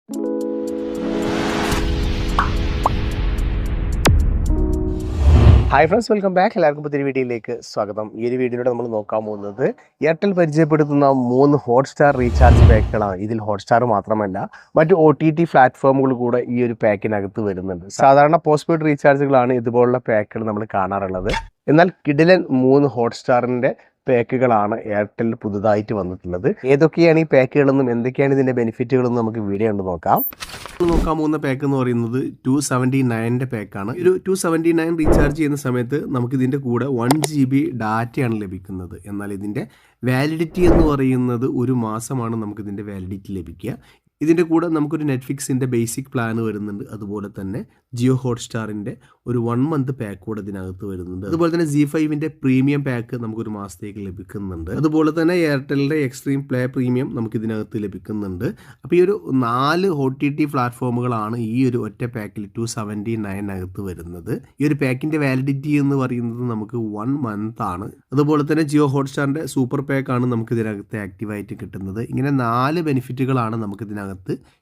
Hi friends, welcome back. എല്ലാവർക്കും പുതിയ വീഡിയോയിലേക്ക് സ്വാഗതം. ഈ ഒരു വീഡിയോയിലൂടെ നമ്മൾ നോക്കാൻ പോകുന്നത് എയർടെൽ പരിചയപ്പെടുത്തുന്ന 3 ഹോട്ട്സ്റ്റാർ റീചാർജ് പാക്കുകളാണ്. ഇതിൽ ഹോട്ട്സ്റ്റാർ മാത്രമല്ല മറ്റ് OTT പ്ലാറ്റ്ഫോമുകൾ കൂടെ ഈ ഒരു പാക്കിനകത്ത് വരുന്നുണ്ട്. സാധാരണ പോസ്റ്റ് പെയ്ഡ് റീചാർജുകളാണ് ഇതുപോലുള്ള പാക്കുകൾ നമ്മൾ കാണാറുള്ളത്. എന്നാൽ കിടിലൻ 3 ഹോട്ട്സ്റ്റാറിൻ്റെ പാക്കുകളാണ് എയർടെൽ പുതുതായിട്ട് വന്നിട്ടുള്ളത്. ഏതൊക്കെയാണ് ഈ പാക്കുകളെന്നും എന്തൊക്കെയാണ് ഇതിൻ്റെ ബെനിഫിറ്റുകളെന്നും നമുക്ക് വീഡിയോ കണ്ട് നോക്കാം. നോക്കാൻ പോകുന്ന പാക്ക് എന്ന് പറയുന്നത് 279 പാക്കാണ്. ഒരു 279 റീചാർജ് ചെയ്യുന്ന സമയത്ത് നമുക്ക് ഇതിൻ്റെ കൂടെ 1 GB ഡാറ്റയാണ് ലഭിക്കുന്നത്. എന്നാൽ ഇതിൻ്റെ വാലിഡിറ്റി എന്ന് പറയുന്നത് 1 മാസമാണ് നമുക്കിതിൻ്റെ വാലിഡിറ്റി ലഭിക്കുക. ഇതിൻ്റെ കൂടെ നമുക്കൊരു നെറ്റ്ഫ്ലിക്സിൻ്റെ ബേസിക് പ്ലാൻ വരുന്നുണ്ട്. അതുപോലെ തന്നെ ജിയോ ഹോട്ട്സ്റ്റാറിൻ്റെ ഒരു 1 മന്ത് പാക്ക് കൂടെ ഇതിനകത്ത് വരുന്നുണ്ട്. അതുപോലെ തന്നെ ZEE5ൻ്റെ പ്രീമിയം പാക്ക് നമുക്കൊരു മാസത്തേക്ക് ലഭിക്കുന്നുണ്ട്. അതുപോലെ തന്നെ എയർടെലിൻ്റെ എക്സ്ട്രീം പ്ലേ പ്രീമിയം നമുക്ക് ഇതിനകത്ത് ലഭിക്കുന്നുണ്ട്. അപ്പോൾ ഈ ഒരു 4 OTT പ്ലാറ്റ്ഫോമുകളാണ് ഈ ഒരു ഒറ്റ പാക്കിൽ 279 വരുന്നത്. ഈ ഒരു പാക്കിൻ്റെ വാലിഡിറ്റി എന്ന് പറയുന്നത് നമുക്ക് 1 മന്ത് ആണ്. അതുപോലെ തന്നെ ജിയോ ഹോട്ട്സ്റ്റാറിൻ്റെ സൂപ്പർ പാക്കാണ് നമുക്ക് ഇതിനകത്ത് ആക്റ്റീവായിട്ട് കിട്ടുന്നത്. ഇങ്ങനെ 4 ബെനിഫിറ്റുകളാണ് നമുക്ക് ഇതിനകത്ത്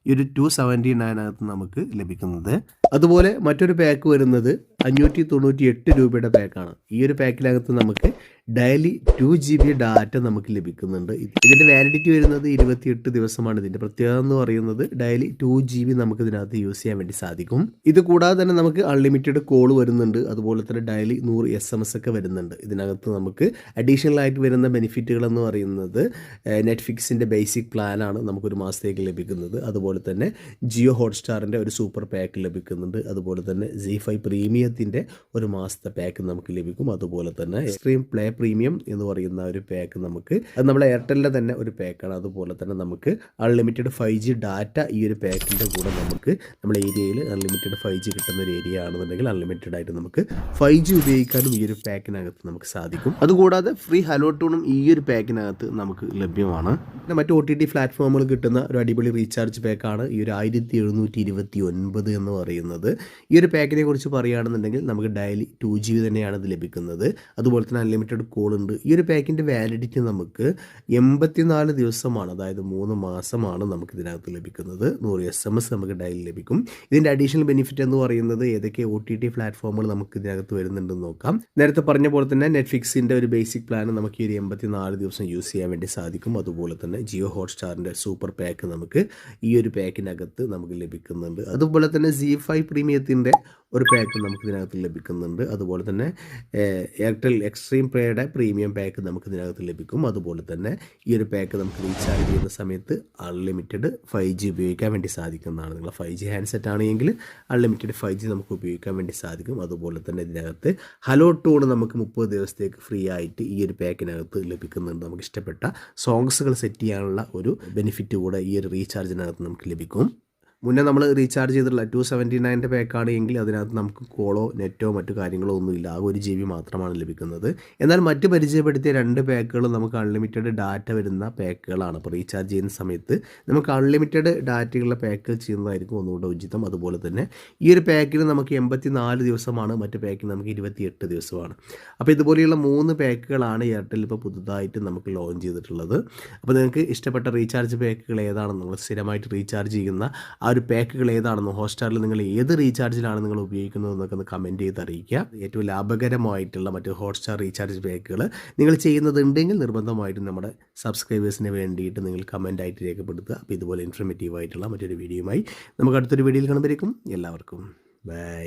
ഈ ഒരു 279 നമുക്ക് ലഭിക്കുന്നത്. അതുപോലെ മറ്റൊരു പാക്ക് വരുന്നത് 598 രൂപയുടെ പാക്കാണ്. ഈ ഒരു പാക്കിനകത്ത് നമുക്ക് ഡെയിലി 2 GB ഡാറ്റ നമുക്ക് ലഭിക്കുന്നുണ്ട്. ഇതിൻ്റെ വാലിഡിറ്റി വരുന്നത് 28 ദിവസമാണ്. ഇതിൻ്റെ പ്രത്യേകത എന്ന് പറയുന്നത് ഡെയിലി 2 GB നമുക്ക് ഇതിനകത്ത് യൂസ് ചെയ്യാൻ വേണ്ടി സാധിക്കും. ഇത് കൂടാതെ തന്നെ നമുക്ക് അൺലിമിറ്റഡ് കോൾ വരുന്നുണ്ട്. അതുപോലെ തന്നെ ഡെയിലി 100 SMS ഒക്കെ വരുന്നുണ്ട്. ഇതിനകത്ത് നമുക്ക് അഡീഷണൽ ആയിട്ട് വരുന്ന ബെനിഫിറ്റുകൾ എന്ന് പറയുന്നത് നെറ്റ്ഫ്ലിക്സിൻ്റെ ബേസിക് പ്ലാനാണ് നമുക്കൊരു മാസത്തേക്ക് ലഭിക്കുന്നത്. അതുപോലെ തന്നെ ജിയോ ഹോട്ട്സ്റ്റാറിൻ്റെ ഒരു സൂപ്പർ പാക്ക് ലഭിക്കുന്നുണ്ട്. അതുപോലെ തന്നെ ZEE5 പ്രീമിയത്തിൻ്റെ ഒരു മാസത്തെ പാക്ക് നമുക്ക് ലഭിക്കും. അതുപോലെ തന്നെ എക്സ്ട്രീം പ്ലേ പ്രീമിയം എന്ന് പറയുന്ന ഒരു പാക്ക് നമുക്ക് അത് നമ്മുടെ എയർടെലിൻ്റെ തന്നെ ഒരു പാക്കാണ്. അതുപോലെ തന്നെ നമുക്ക് അൺലിമിറ്റഡ് 5G ഡാറ്റ ഈ ഒരു പാക്കിൻ്റെ കൂടെ നമുക്ക് നമ്മുടെ ഏരിയയിൽ അൺലിമിറ്റഡ് 5G കിട്ടുന്ന ഒരു ഏരിയ ആണെന്നുണ്ടെങ്കിൽ അൺലിമിറ്റഡ് ആയിട്ട് നമുക്ക് 5G ഉപയോഗിക്കാനും ഈ ഒരു പാക്കിനകത്ത് നമുക്ക് സാധിക്കും. അതുകൂടാതെ ഫ്രീ ഹലോ ടൂണും ഈ ഒരു പാക്കിനകത്ത് നമുക്ക് ലഭ്യമാണ്. പിന്നെ മറ്റ് OTT പ്ലാറ്റ്ഫോമുകൾ കിട്ടുന്ന ഒരു അടിപൊളി റീചാർജ് പാക്കാണ് ഈ ഒരു 1729 എന്ന് പറയുന്നത്. ഈ ഒരു പാക്കിനെ കുറിച്ച് പറയുകയാണെന്നുണ്ടെങ്കിൽ നമുക്ക് ഡെയിലി 2 GB തന്നെയാണ് ഇത് ലഭിക്കുന്നത്. അതുപോലെ തന്നെ അൺലിമിറ്റഡ് കോൾ ഉണ്ട്. ഈ ഒരു പാക്കിൻ്റെ വാലിഡിറ്റി നമുക്ക് 84 ദിവസമാണ്, അതായത് 3 മാസമാണ് നമുക്ക് ഇതിനകത്ത് ലഭിക്കുന്നത്. 100 SMS നമുക്ക് ഡെയിലി ലഭിക്കും. ഇതിൻ്റെ അഡീഷണൽ ബെനിഫിറ്റ് എന്ന് പറയുന്നത് ഏതൊക്കെ OTT പ്ലാറ്റ്ഫോമുകൾ നമുക്ക് ഇതിനകത്ത് വരുന്നുണ്ടെന്ന് നോക്കാം. നേരത്തെ പറഞ്ഞ പോലെ തന്നെ നെറ്റ്ഫ്ലിക്സിൻ്റെ ഒരു ബേസിക് പ്ലാൻ നമുക്ക് ഈ ഒരു 84 ദിവസം യൂസ് ചെയ്യാൻ വേണ്ടി സാധിക്കും. അതുപോലെ തന്നെ ജിയോ ഹോട്ട്സ്റ്റാറിൻ്റെ സൂപ്പർ പാക്ക് നമുക്ക് ഈ ഒരു പാക്കിനകത്ത് നമുക്ക് ലഭിക്കുന്നുണ്ട്. അതുപോലെ തന്നെ ZEE5 പ്രീമിയത്തിൻ്റെ ഒരു പാക്ക് നമുക്ക് ഇതിനകത്ത് ലഭിക്കുന്നുണ്ട്. അതുപോലെ തന്നെ എയർടെൽ എക്സ്ട്രീം പ്ലേയുടെ പ്രീമിയം പാക്ക് നമുക്ക് ഇതിനകത്ത് ലഭിക്കും. അതുപോലെ തന്നെ ഈ ഒരു പാക്ക് നമുക്ക് റീചാർജ് ചെയ്യുന്ന സമയത്ത് അൺലിമിറ്റഡ് 5G ഉപയോഗിക്കാൻ വേണ്ടി സാധിക്കുന്നതാണ്. നിങ്ങൾ 5G ഹാൻഡ്സെറ്റ് ആണെങ്കിൽ അൺലിമിറ്റഡ് 5G നമുക്ക് ഉപയോഗിക്കാൻ വേണ്ടി സാധിക്കും. അതുപോലെ തന്നെ ഇതിനകത്ത് ഹലോ ടൂൺ നമുക്ക് 30 ദിവസത്തേക്ക് ഫ്രീ ആയിട്ട് ഈ ഒരു പാക്കിനകത്ത് ലഭിക്കുന്നുണ്ട്. നമുക്ക് ഇഷ്ടപ്പെട്ട സോങ്സുകൾ സെറ്റ് ചെയ്യാനുള്ള ഒരു ബെനിഫിറ്റ് കൂടെ ഈ ഒരു റീചാർജിനകത്ത് നമുക്ക് ലഭിക്കും. മുന്നേ നമ്മൾ റീചാർജ് ചെയ്തിട്ടുള്ള 279 പാക്കാണ് എങ്കിൽ അതിനകത്ത് നമുക്ക് കോളോ നെറ്റോ മറ്റു കാര്യങ്ങളോ ഒന്നുമില്ല. ആ 1 GB മാത്രമാണ് ലഭിക്കുന്നത്. എന്നാൽ മറ്റ് പരിചയപ്പെടുത്തിയ 2 പാക്കുകൾ നമുക്ക് അൺലിമിറ്റഡ് ഡാറ്റ വരുന്ന പാക്കുകളാണ്. അപ്പോൾ റീചാർജ് ചെയ്യുന്ന സമയത്ത് നമുക്ക് അൺലിമിറ്റഡ് ഡാറ്റയുള്ള പാക്ക് ചെയ്യുന്നതായിരിക്കും ഒന്നുകൂടെ ഉചിതം. അതുപോലെ തന്നെ ഈ ഒരു പാക്കിന് നമുക്ക് 84 ദിവസമാണ്, മറ്റ് പാക്കിന് നമുക്ക് 28 ദിവസമാണ്. അപ്പോൾ ഇതുപോലെയുള്ള 3 പാക്കുകളാണ് എയർടെൽ ഇപ്പോൾ പുതുതായിട്ട് നമുക്ക് ലോഞ്ച് ചെയ്തിട്ടുള്ളത്. അപ്പോൾ നിങ്ങൾക്ക് ഇഷ്ടപ്പെട്ട റീചാർജ് പാക്കുകൾ ഏതാണെന്ന്, നിങ്ങൾ സ്ഥിരമായിട്ട് റീചാർജ് ചെയ്യുന്ന ആ ഒരു പാക്കുകൾ ഏതാണെന്നോ, ഹോട്ട്സ്റ്റാറിൽ നിങ്ങൾ ഏത് റീചാർജിലാണ് നിങ്ങൾ ഉപയോഗിക്കുന്നത് എന്നൊക്കെ ഒന്ന് കമൻറ്റ് ചെയ്ത് അറിയിക്കുക. ഏറ്റവും ലാഭകരമായിട്ടുള്ള മറ്റ് ഹോട്ട്സ്റ്റാർ റീചാർജ് പാക്കുകൾ നിങ്ങൾ ചെയ്യുന്നതുണ്ടെങ്കിൽ നിർബന്ധമായിട്ടും നമ്മുടെ സബ്സ്ക്രൈബേഴ്സിന് വേണ്ടിയിട്ട് നിങ്ങൾ കമൻറ്റായിട്ട് രേഖപ്പെടുത്തുക. അപ്പോൾ ഇതുപോലെ ഇൻഫർമേറ്റീവ് ആയിട്ടുള്ള മറ്റൊരു വീഡിയോയുമായി നമുക്ക് അടുത്തൊരു വീഡിയോയിൽ കാണുമ്പോഴേക്കും എല്ലാവർക്കും ബൈ.